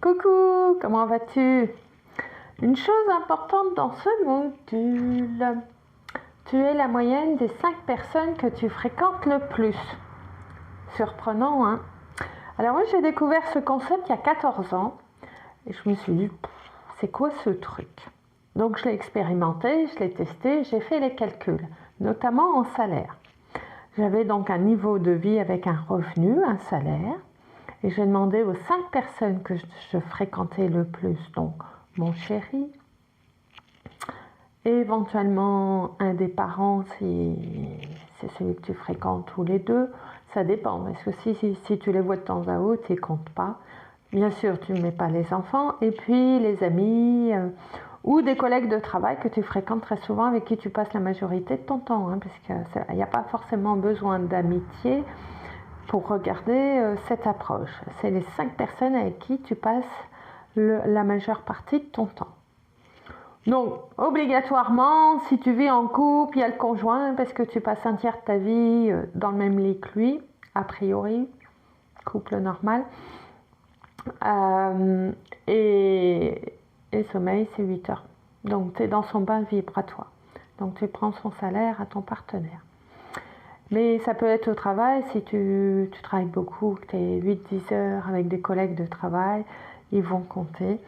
Coucou, comment vas-tu? Une chose importante dans ce module, tu es la moyenne des 5 personnes que tu fréquentes le plus. Surprenant, hein? Alors moi j'ai découvert ce concept il y a 14 ans et je me suis dit, c'est quoi ce truc? Donc je l'ai expérimenté, je l'ai testé, j'ai fait les calculs, notamment en salaire. J'avais donc un niveau de vie avec un revenu, un salaire, et j'ai demandé aux 5 personnes que je fréquentais le plus, donc mon chéri, éventuellement un des parents si c'est celui que tu fréquentes tous les deux, ça dépend, parce que si tu les vois de temps à autre, ils ne comptent pas. Bien sûr, tu ne mets pas les enfants, et puis les amis ou des collègues de travail que tu fréquentes très souvent, avec qui tu passes la majorité de ton temps, hein, parce qu'il n'y a pas forcément besoin d'amitié pour regarder cette approche. C'est les 5 personnes avec qui tu passes la majeure partie de ton temps. Donc, obligatoirement, si tu vis en couple, il y a le conjoint, parce que tu passes un tiers de ta vie dans le même lit que lui, a priori, couple normal. Et sommeil, c'est 8 heures. Donc, tu es dans son bain vibratoire. Donc, tu prends son salaire à ton partenaire. Mais ça peut être au travail, si tu travailles beaucoup, que tu es 8-10 heures avec des collègues de travail, ils vont compter.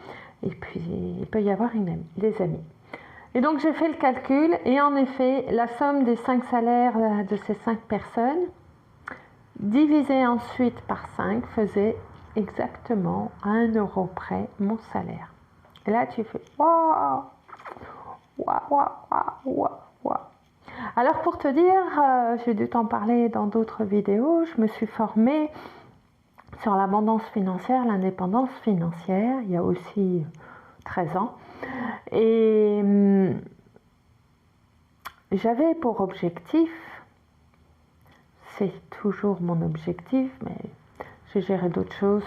Et puis, il peut y avoir des amis. Et donc, j'ai fait le calcul, et en effet, la somme des 5 salaires de ces 5 personnes, divisée ensuite par 5, faisait exactement à 1 euro près mon salaire. Et là, tu fais waouh, waouh, waouh, waouh, waouh. Alors pour te dire, j'ai dû t'en parler dans d'autres vidéos, je me suis formée sur l'abondance financière, l'indépendance financière, il y a aussi 13 ans. Et j'avais pour objectif, c'est toujours mon objectif, mais j'ai géré d'autres choses,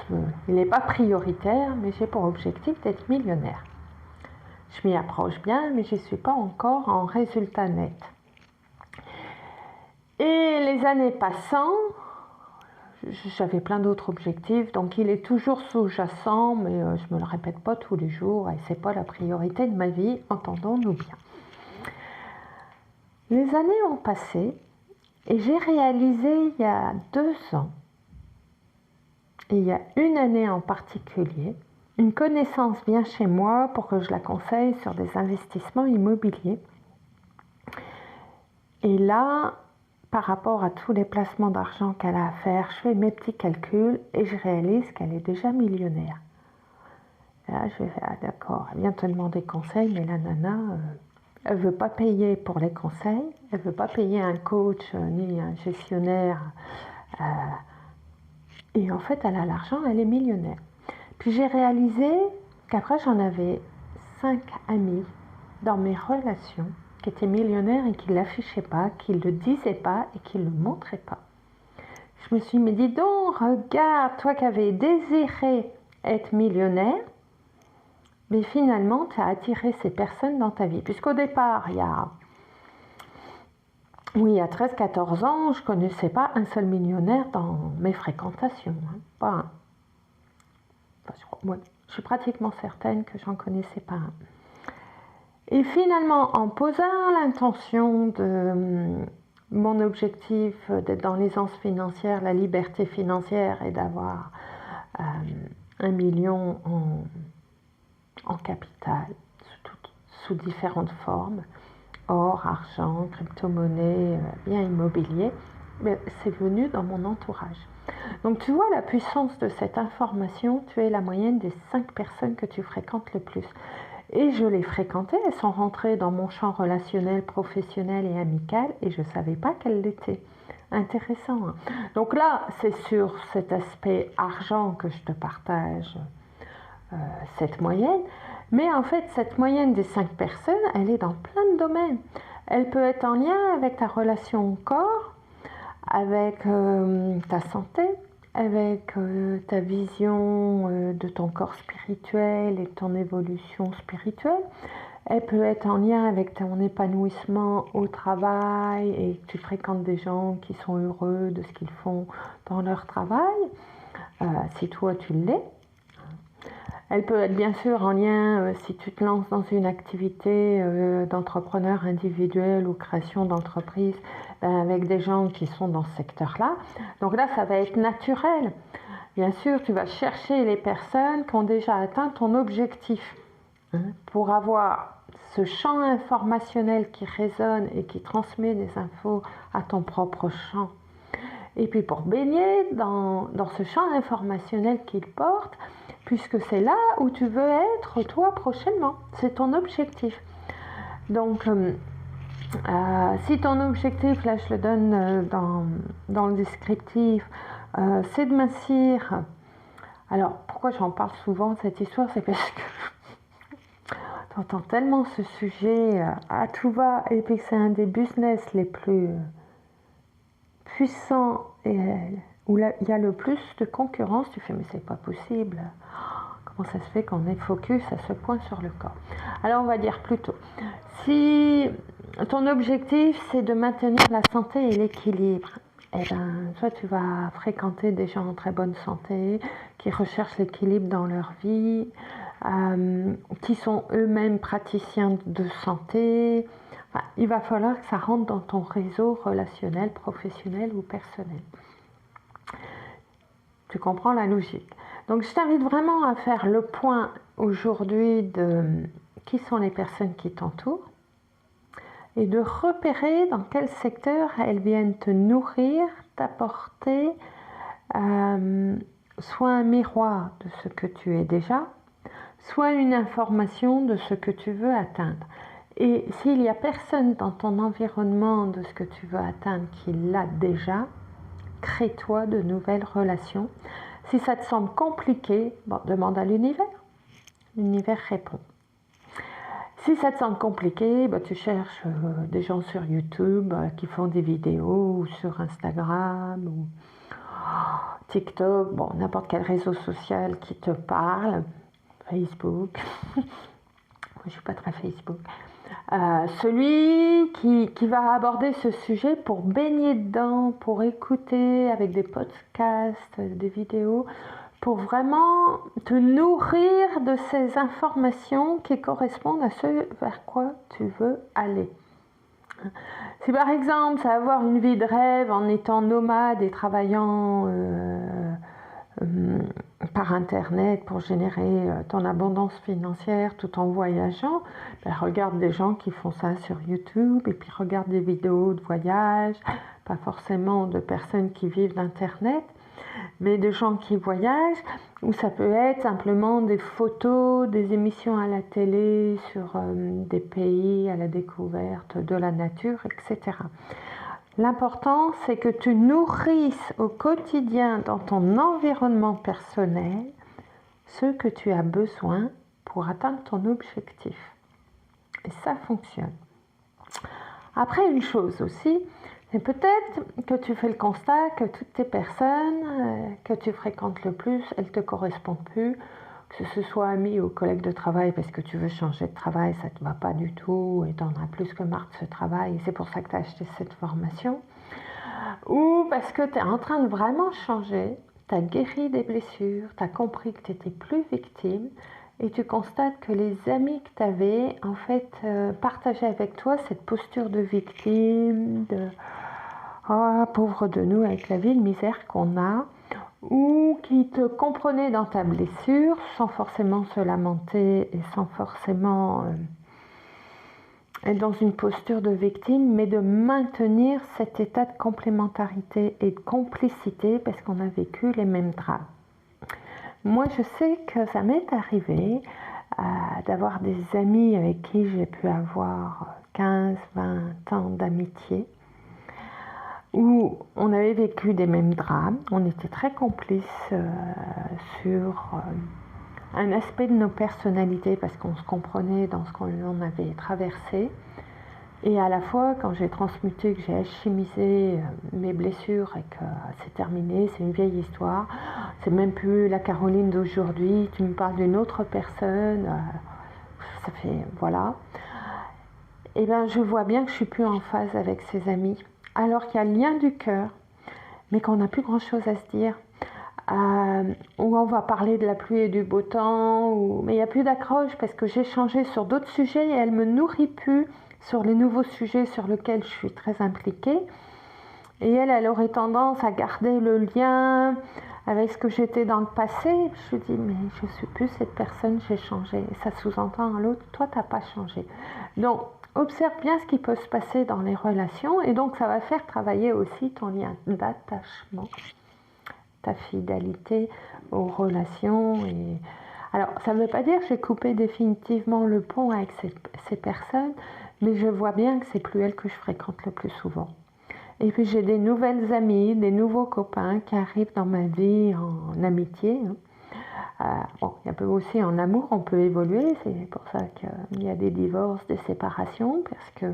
il n'est pas prioritaire, mais j'ai pour objectif d'être millionnaire. Je m'y approche bien, mais je ne suis pas encore en résultat net. Et les années passant, j'avais plein d'autres objectifs, donc il est toujours sous-jacent, mais je ne me le répète pas tous les jours, et ce n'est pas la priorité de ma vie, entendons-nous bien. Les années ont passé, et j'ai réalisé il y a 2 ans, et il y a une année en particulier, une connaissance vient chez moi pour que je la conseille sur des investissements immobiliers. Et là, par rapport à tous les placements d'argent qu'elle a à faire, je fais mes petits calculs et je réalise qu'elle est déjà millionnaire. Et là, je vais faire, d'accord, elle vient te demander conseil, mais la nana, elle ne veut pas payer pour les conseils, elle ne veut pas payer un coach ni un gestionnaire. Et en fait, elle a l'argent, elle est millionnaire. Puis j'ai réalisé qu'après, j'en avais 5 amis dans mes relations qui était millionnaire et qui ne l'affichait pas, qui ne le disait pas et qui ne le montrait pas. Je me suis dit, dis donc, regarde, toi qui avais désiré être millionnaire, mais finalement, tu as attiré ces personnes dans ta vie. Puisqu'au départ, il y a 13-14 ans, je ne connaissais pas un seul millionnaire dans mes fréquentations. Hein. Pas un. Enfin, je suis pratiquement certaine que j'en connaissais pas un. Et finalement, en posant l'intention de mon objectif d'être dans l'aisance financière, la liberté financière et d'avoir 1 million en capital, sous différentes formes, or, argent, crypto-monnaie, biens immobiliers, c'est venu dans mon entourage. Donc tu vois la puissance de cette information, tu es la moyenne des 5 personnes que tu fréquentes le plus. Et je les fréquentais, elles sont rentrées dans mon champ relationnel, professionnel et amical, et je ne savais pas qu'elles l'étaient. Intéressant. Hein. Donc là, c'est sur cet aspect argent que je te partage cette moyenne. Mais en fait, cette moyenne des 5 personnes, elle est dans plein de domaines. Elle peut être en lien avec ta relation au corps, avec ta santé, avec ta vision de ton corps spirituel et de ton évolution spirituelle. Elle peut être en lien avec ton épanouissement au travail et que tu fréquentes des gens qui sont heureux de ce qu'ils font dans leur travail, si toi tu l'es. Elle peut être bien sûr en lien, si tu te lances dans une activité d'entrepreneur individuel ou création d'entreprise, avec des gens qui sont dans ce secteur-là. Donc là, ça va être naturel. Bien sûr, tu vas chercher les personnes qui ont déjà atteint ton objectif, hein, pour avoir ce champ informationnel qui résonne et qui transmet des infos à ton propre champ. Et puis pour baigner dans ce champ informationnel qu'il porte, puisque c'est là où tu veux être toi prochainement. C'est ton objectif. Donc, si ton objectif, là je le donne dans le descriptif, c'est de mincir. Alors, pourquoi j'en parle souvent de cette histoire, c'est parce que tu entends tellement ce sujet à tout va, et puis que c'est un des business les plus puissants et où il y a le plus de concurrence. Tu fais, mais c'est pas possible. Comment ça se fait qu'on est focus à ce point sur le corps? Alors, on va dire plutôt, si ton objectif, c'est de maintenir la santé et l'équilibre, eh ben, toi, tu vas fréquenter des gens en très bonne santé, qui recherchent l'équilibre dans leur vie, qui sont eux-mêmes praticiens de santé. Enfin, il va falloir que ça rentre dans ton réseau relationnel, professionnel ou personnel. Tu comprends la logique. Donc, je t'invite vraiment à faire le point aujourd'hui de qui sont les personnes qui t'entourent et de repérer dans quel secteur elles viennent te nourrir, t'apporter soit un miroir de ce que tu es déjà, soit une information de ce que tu veux atteindre. Et s'il n'y a personne dans ton environnement de ce que tu veux atteindre qui l'a déjà, crée-toi de nouvelles relations. Si ça te semble compliqué, bon, demande à l'univers. L'univers répond. Si ça te semble compliqué, tu cherches des gens sur YouTube qui font des vidéos, ou sur Instagram, ou TikTok, bon, n'importe quel réseau social qui te parle, Facebook. Moi, je ne suis pas très Facebook. Celui qui va aborder ce sujet pour baigner dedans, pour écouter avec des podcasts, des vidéos, pour vraiment te nourrir de ces informations qui correspondent à ce vers quoi tu veux aller. Si par exemple, c'est avoir une vie de rêve en étant nomade et travaillant par internet pour générer ton abondance financière tout en voyageant, regarde des gens qui font ça sur YouTube et puis regarde des vidéos de voyage, pas forcément de personnes qui vivent d'internet, mais de gens qui voyagent, ou ça peut être simplement des photos, des émissions à la télé sur des pays à la découverte de la nature, etc. L'important, c'est que tu nourrisses au quotidien dans ton environnement personnel ce que tu as besoin pour atteindre ton objectif. Et ça fonctionne. Après, une chose aussi, c'est peut-être que tu fais le constat que toutes tes personnes que tu fréquentes le plus, elles ne te correspondent plus, que ce soit amis ou collègues de travail parce que tu veux changer de travail, ça ne te va pas du tout et tu en as plus que marre de ce travail et c'est pour ça que tu as acheté cette formation, ou parce que tu es en train de vraiment changer, tu as guéri des blessures, tu as compris que tu n'étais plus victime et tu constates que les amis que tu avais en fait partageaient avec toi cette posture de victime, de oh, pauvre de nous avec la vie de misère qu'on a, ou qui te comprenaient dans ta blessure sans forcément se lamenter et sans forcément être dans une posture de victime, mais de maintenir cet état de complémentarité et de complicité parce qu'on a vécu les mêmes drames. Moi, je sais que ça m'est arrivé d'avoir des amis avec qui j'ai pu avoir 15, 20 ans d'amitié, où on avait vécu des mêmes drames, on était très complices sur un aspect de nos personnalités parce qu'on se comprenait dans ce qu'on avait traversé. Et à la fois, quand j'ai transmuté, que j'ai alchimisé mes blessures et que c'est terminé, c'est une vieille histoire, c'est même plus la Caroline d'aujourd'hui, tu me parles d'une autre personne, ça fait, voilà. Et bien, je vois bien que je suis plus en phase avec ces amis, alors qu'il y a le lien du cœur, mais qu'on n'a plus grand-chose à se dire. où on va parler de la pluie et du beau temps, mais il n'y a plus d'accroche parce que j'ai changé sur d'autres sujets et elle me nourrit plus sur les nouveaux sujets sur lesquels je suis très impliquée. Et elle aurait tendance à garder le lien avec ce que j'étais dans le passé. Je lui dis, mais je ne suis plus cette personne, j'ai changé. Et ça sous-entend à l'autre, toi, tu n'as pas changé. Donc, observe bien ce qui peut se passer dans les relations et donc ça va faire travailler aussi ton lien d'attachement, ta fidélité aux relations. Alors, ça ne veut pas dire que j'ai coupé définitivement le pont avec ces personnes, mais je vois bien que c'est plus elles que je fréquente le plus souvent. Et puis j'ai des nouvelles amies, des nouveaux copains qui arrivent dans ma vie en amitié. Bon, il y a peu aussi en amour, on peut évoluer, c'est pour ça qu'il y a des divorces, des séparations, parce que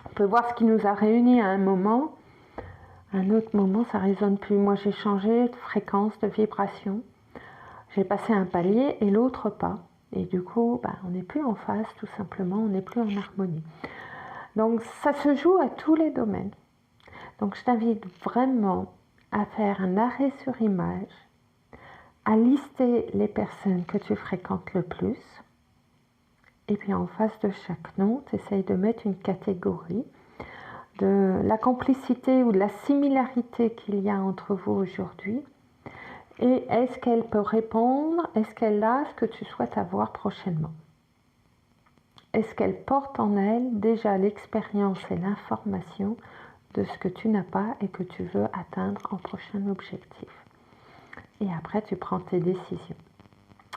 on peut voir ce qui nous a réunis à un moment, à un autre moment ça ne résonne plus. Moi j'ai changé de fréquence, de vibration, j'ai passé un palier et l'autre pas. Et du coup, on n'est plus en phase tout simplement, on n'est plus en harmonie. Donc ça se joue à tous les domaines. Donc je t'invite vraiment à faire un arrêt sur image, à lister les personnes que tu fréquentes le plus, et puis en face de chaque nom, tu essayes de mettre une catégorie de la complicité ou de la similarité qu'il y a entre vous aujourd'hui, et est-ce qu'elle peut répondre, est-ce qu'elle a ce que tu souhaites avoir prochainement? Est-ce qu'elle porte en elle déjà l'expérience et l'information de ce que tu n'as pas et que tu veux atteindre en prochain objectif? Et après, tu prends tes décisions.